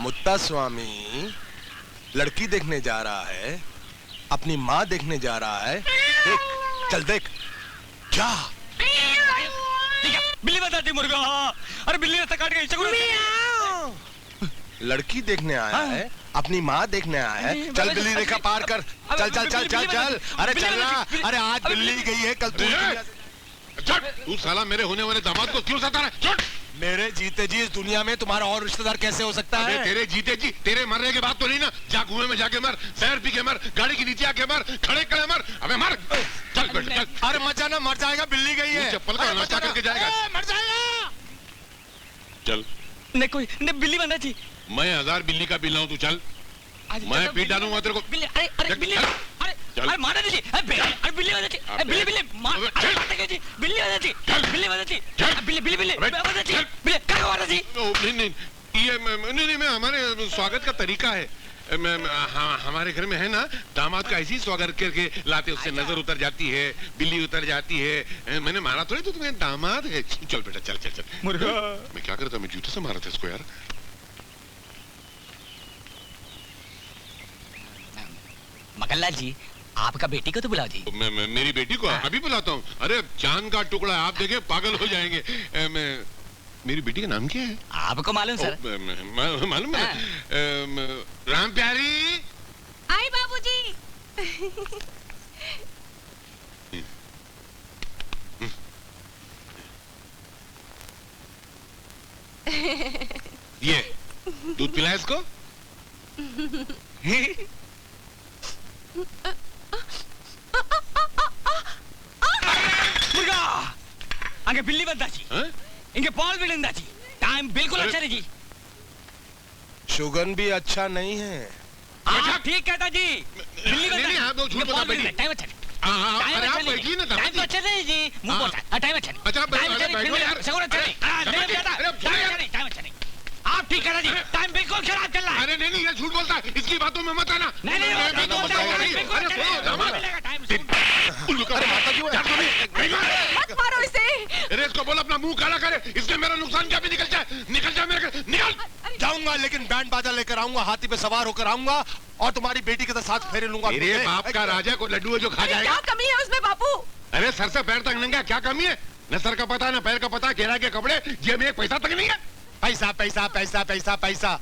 मुत्ता स्वामी लड़की देखने जा रहा है, अपनी माँ देखने जा रहा है। देख, चल देख, जा। बिल्ली बताती मुर्गा। अरे बिल्ली रास्ता काट गई। लड़की देखने आया है, अपनी माँ देखने आया है। चल बिल्ली रेखा पार कर। चल चल चल चल चल। अरे चल रहा। अरे आज बिल्ली गई है, कल तू साला मेरे होने वाले दामाद को क्यों सता रहा है? मेरे जीते जी इस दुनिया में तुम्हारा और रिश्तेदार कैसे हो सकता है? तेरे जीते जी, तेरे मरने के बाद तो नहीं ना। जा कुएं में जाके मर, जहर पी के मर, गाड़ी के नीचे आके मर, खड़े खड़े मर। अबे मर। चल बेटा चल। अरे मत जाना, मर जाएगा, बिल्ली गई है। चप्पल का नाश्ता करके जाएगा। मर जाएगा। चल। नहीं कोई नहीं, बिल्ली बंदा जी। मैं 1000 बिल्ली का बिल लाऊं, तू चल। मैं पीट डालूंगा तेरे को। बिल्ली, अरे बिल्ली, अरे मारा जी। अरे बिल्ली बंदा जी। बिल्ली बिल्ली मार जी। बिल्ली बंदा जी। बिल्ली बंदा जी। बिल्ली बिल्ली बिल्ली बंदा जी। बिल्ली क्या मारा जी? नहीं ये नहीं मैं हमारे स्वागत का तरीका है। हमारे घर में है ना, दामाद का ऐसी स्वागत करके लाते, उससे नजर उतर जाती है, बिल्ली उतर जाती है। मैंने मारा थोड़ी, तो तुम्हें दामाद है। चल बेटा चल चल चल। मुर्गा मैं क्या करता, मैं जूते से मारा था इसको यार। मगनलाल जी, आपका बेटी को तो बुलाओ जी। मेरी बेटी को अभी बुलाता हूँ। अरे चांद का टुकड़ा, आप देखे पागल हो जाएंगे। मेरी बेटी का नाम क्या है? आपको मालूम सर? मालूम है। राम प्यारी। आई बाबूजी। ये दूध पिलाए इसको। मुर्गा आगे बिल्ली बंदा जी। इनके पॉल भी निंदा जी। टाइम बिल्कुल अच्छा नहीं जी। शुगन भी अच्छा नहीं है। ठीक कहता जी। बिल्ली बंदा नहीं आप लोग झूठ बता बैठिए। टाइम अच्छा नहीं। अरे आप बैठिए ना। टाइम तो अच्छा नहीं जी। मुंह बोलता टाइम अच्छा नहीं। अच्छा बैठो यार। सगुन अच्छा नहीं। टाइम अच्छा नहीं। आप ठीक कह रहे जी। टाइम बिल्कुल खराब चल रहा है। अरे नहीं ये झूठ बोलता है, इसकी बातों में मत आना। नहीं मत मारो इसे। अरे इसको बोल अपना मुंह काला करे, इससे मेरा नुकसान क्या भी निकल जाए। निकल जाए मेरे घर, निकल। जाऊंगा लेकिन बैंड बाजा लेकर आऊंगा, हाथी पे सवार होकर आऊंगा और तुम्हारी बेटी के साथ फेरे लूंगा। मेरे बाप का राजा को लड्डू है जो खा जाएगा। क्या कमी है उसमें बापू? अरे सर से पैर तक नंगा, क्या कमी है? न सर का पता न पैर का पता, घेरा के कपड़े, जेब में एक पैसा तक नहीं है। पैसा पैसा पैसा पैसा पैसा,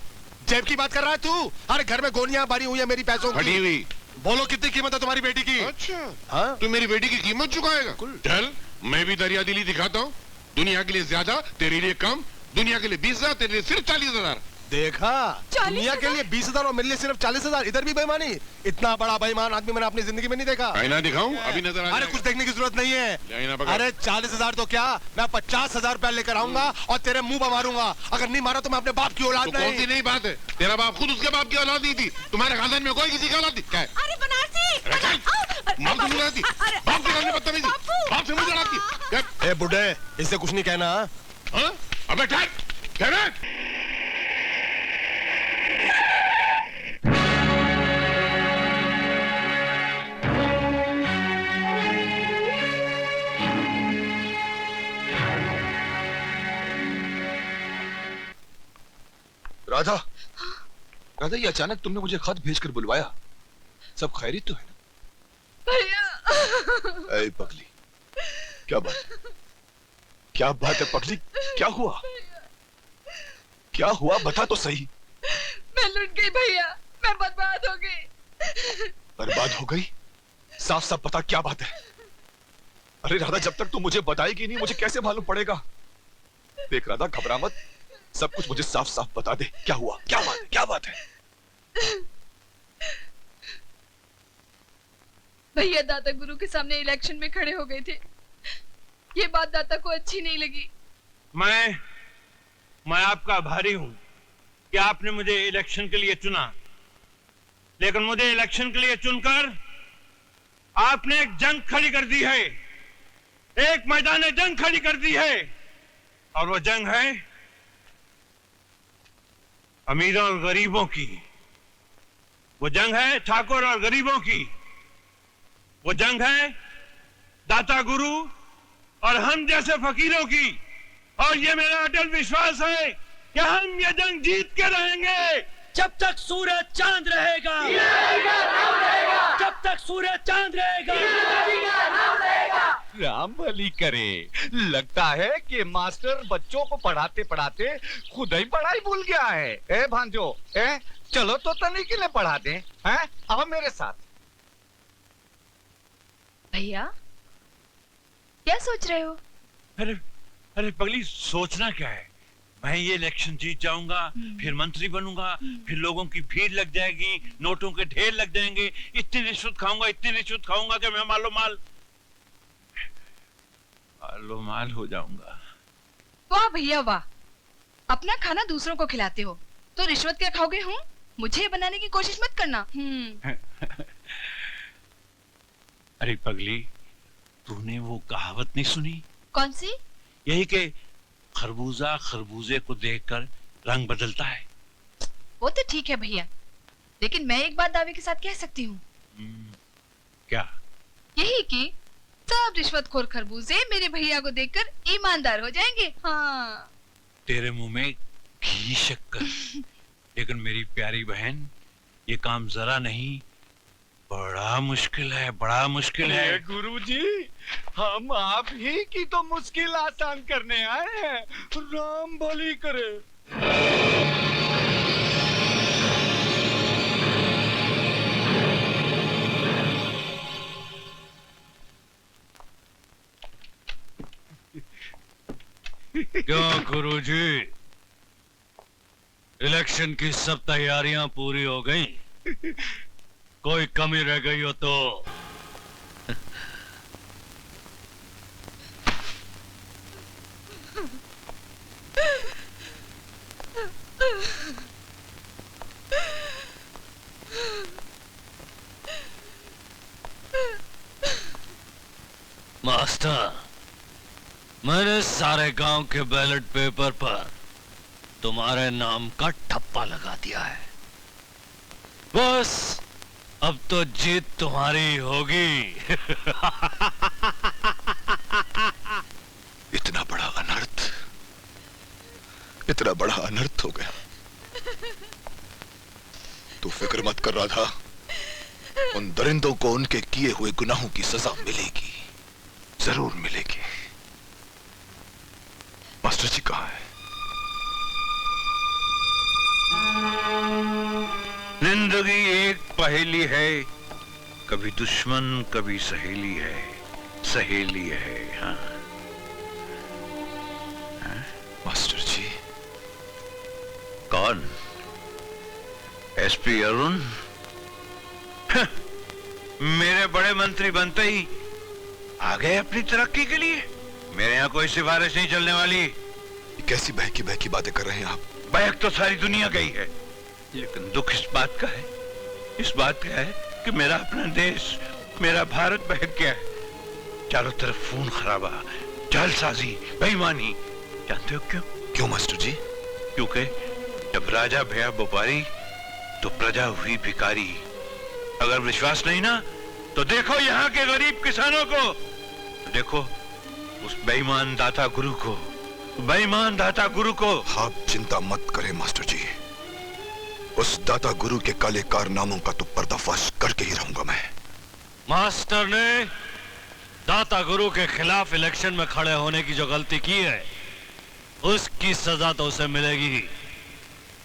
जेब की बात कर रहा है तू? अरे घर में गोलियां भरी हुई है मेरी पैसों की। हुई। बोलो कितनी कीमत है तुम्हारी बेटी की? अच्छा हाँ? तू मेरी बेटी की कीमत चुकाएगा? चल मैं भी दरिया दिली दिखाता हूँ। दुनिया के लिए ज्यादा, तेरे लिए कम। दुनिया के लिए 20,000, तेरे लिए सिर्फ 40,000। देखा, दुनिया के लिए 20,000 और मेरे लिए सिर्फ 40,000। इधर भी बेईमानी। इतना बड़ा बेईमान आदमी मैंने अपनी जिंदगी में नहीं देखा। आईना दिखाऊं? अभी नजर आ। अरे कुछ देखने की जरूरत नहीं है। अरे 40,000 तो क्या, मैं 50,000 रुपया लेकर आऊंगा और तेरे मुंह पर मारूंगा। अगर नहीं मारा तो मैं अपने बाप की औलाद नहीं। कौन सी नई बात है? तेरा बाप खुद उसके बाप की औलाद नहीं थी। तुम्हारे खानदान में कोई किसी की औलाद थी क्या? अरे बनारसी। बाप से लड़ाती, बाप से लड़ने बदतमीजी, बाप से मुझे लड़ाती। ए बुड्ढे, इससे कुछ नहीं कहना। अबे ठहर, ठहर। राधा, राधा ये अचानक तुमने मुझे खत भेजकर बुलवाया, सब खैरियत तो है ना? भैया। ऐ पगली, क्या बात है? क्या बात है पगली? क्या हुआ? क्या हुआ बता तो सही। मैं लुट गई भैया, मैं बर्बाद हो गई। बर्बाद हो गई? साफ साफ बता क्या बात है? अरे राधा, जब तक तू मुझे बताएगी नहीं मुझे कैसे मालूम पड़ेगा? देख राधा, घबरा मत, सब कुछ मुझे साफ साफ बता दे। क्या हुआ? क्या बात है? क्या बात है? भैया दाता गुरु के सामने इलेक्शन में खड़े हो गए थे। ये बात दाता को अच्छी नहीं लगी। मैं आपका आभारी हूं कि आपने मुझे इलेक्शन के लिए चुना, लेकिन मुझे इलेक्शन के लिए चुनकर आपने एक जंग खड़ी कर दी है, एक मैदान जंग खड़ी कर दी है। और वो जंग है अमीरों और गरीबों की। वो जंग है ठाकुर और गरीबों की। वो जंग है दाता गुरु और हम जैसे फकीरों की। और ये मेरा अटल विश्वास है कि हम ये जंग जीत के रहेंगे। जब तक सूरज चांद रहेगा, जब तक सूरज चांद रहेगा, राम भली करे, लगता है कि मास्टर बच्चों को पढ़ाते पढ़ाते खुद ही पढ़ाई भूल गया है। ए भांजो, चलो तो तनी के लिए पढ़ा दें, हैं? आओ मेरे साथ। भैया क्या सोच रहे हो? अरे अरे पगली, सोचना क्या है? मैं ये इलेक्शन जीत जाऊंगा, फिर मंत्री बनूंगा, फिर लोगों की भीड़ लग जाएगी, नोटों के ढेर लग जाएंगे, इतनी रिश्वत खाऊंगा कि मैं मालो माल हो जाऊंगा। वाह भैया वाह, अपना खाना दूसरों को खिलाते हो तो रिश्वत क्या खाओगे? हूँ मुझे बनाने की कोशिश मत करना। अरे पगली, तूने वो कहावत नहीं सुनी? कौन सी? यही कि खरबूजा खरबूजे को देखकर रंग बदलता है। वो तो ठीक है भैया, लेकिन मैं एक बात दावे के साथ कह सकती हूँ। क्या? यही कि सब रिश्वतखोर खरबूजे मेरे भैया को देखकर ईमानदार हो जाएंगे। हाँ। तेरे मुंह में घी शक्कर। लेकिन मेरी प्यारी बहन, ये काम जरा नहीं, बड़ा मुश्किल है, बड़ा मुश्किल है। गुरुजी, हम आप ही की तो मुश्किल आसान करने आए हैं। राम भली करे। क्यों गुरुजी, इलेक्शन की सब तैयारियां पूरी हो गई? कोई कमी रह गई हो तो? मास्टर, मैंने सारे गांव के बैलेट पेपर पर तुम्हारे नाम का ठप्पा लगा दिया है। बस अब तो जीत तुम्हारी होगी। इतना बड़ा अनर्थ, इतना बड़ा अनर्थ हो गया। तू फिक्र मत कर रहा था, उन दरिंदों को उनके किए हुए गुनाहों की सजा मिलेगी, जरूर मिलेगी। मास्टर जी कहाँ है? जिंदगी एक पहेली है, कभी दुश्मन कभी सहेली है, सहेली है। हाँ, मास्टर जी। कौन? एसपी अरुण? मेरे बड़े मंत्री बनते ही आ गए अपनी तरक्की के लिए। मेरे यहाँ कोई सिफारिश नहीं चलने वाली। ये कैसी बहकी बहकी बातें कर रहे हैं आप? बहक तो सारी दुनिया गई है, लेकिन दुख इस बात का है, इस बात का है कि मेरा अपना देश, मेरा भारत बहक गया है। चारों तरफ खून खराबा, जालसाजी, बेईमानी। जानते हो क्यों? क्यों मास्टर जी? क्योंकि जब राजा भया व्यापारी तो प्रजा हुई भिखारी। अगर विश्वास नहीं ना, तो देखो यहाँ के गरीब किसानों को, तो देखो उस बेईमान दाता गुरु को, बेईमान दाता गुरु को। आप चिंता मत करें मास्टर जी, उस दाता गुरु के काले कारनामों का तो पर्दाफाश करके ही रहूंगा मैं। मास्टर ने दाता गुरु के खिलाफ इलेक्शन में खड़े होने की जो गलती की है, उसकी सजा तो उसे मिलेगी ही।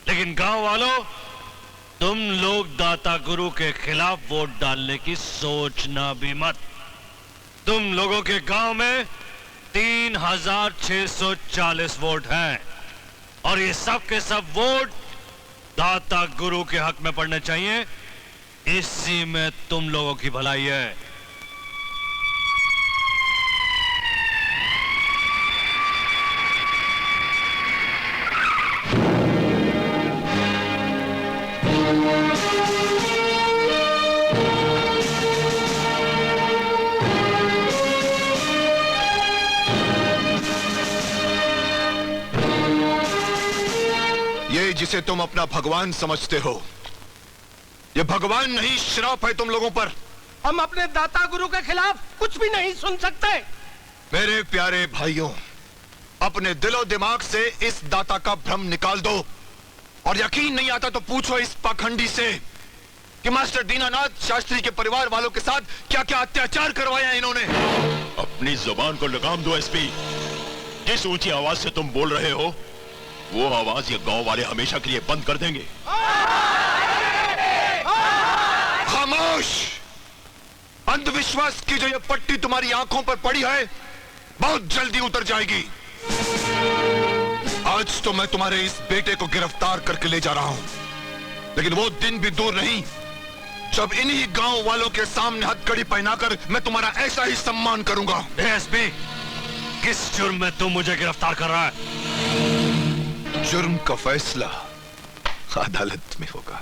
लेकिन गांव वालों, तुम लोग दाता गुरु के खिलाफ वोट डालने की सोचना भी मत। तुम लोगों के गांव में 3640 वोट हैं और ये सब के सब वोट दाता गुरु के हक में पड़ने चाहिए। इसी में तुम लोगों की भलाई है। जिसे तुम अपना भगवान समझते हो, ये भगवान नहीं, श्राप है तुम लोगों पर। हम अपने दाता गुरु के खिलाफ कुछ भी नहीं सुन सकते। मेरे प्यारे भाइयों, अपने दिलो दिमाग से इस दाता का भ्रम निकाल दो। और यकीन नहीं आता तो पूछो इस पाखंडी से कि मास्टर दीनानाथ शास्त्री के परिवार वालों के साथ क्या क्या अत्याचार करवाया इन्होंने। अपनी जुबान को लगाम दो एसपी। जिस ऊंची आवाज से तुम बोल रहे हो वो आवाज ये गांव वाले हमेशा के लिए बंद कर देंगे। खामोश! अंधविश्वास की जो ये पट्टी तुम्हारी आंखों पर पड़ी है बहुत जल्दी उतर जाएगी। आज तो मैं तुम्हारे इस बेटे को गिरफ्तार करके ले जा रहा हूं, लेकिन वो दिन भी दूर नहीं जब इन्हीं गांव वालों के सामने हथकड़ी पहनाकर मैं तुम्हारा ऐसा ही सम्मान करूंगा। एसपी, किस जुर्म में तुम मुझे गिरफ्तार कर रहा है? जुर्म का फैसला अदालत में होगा।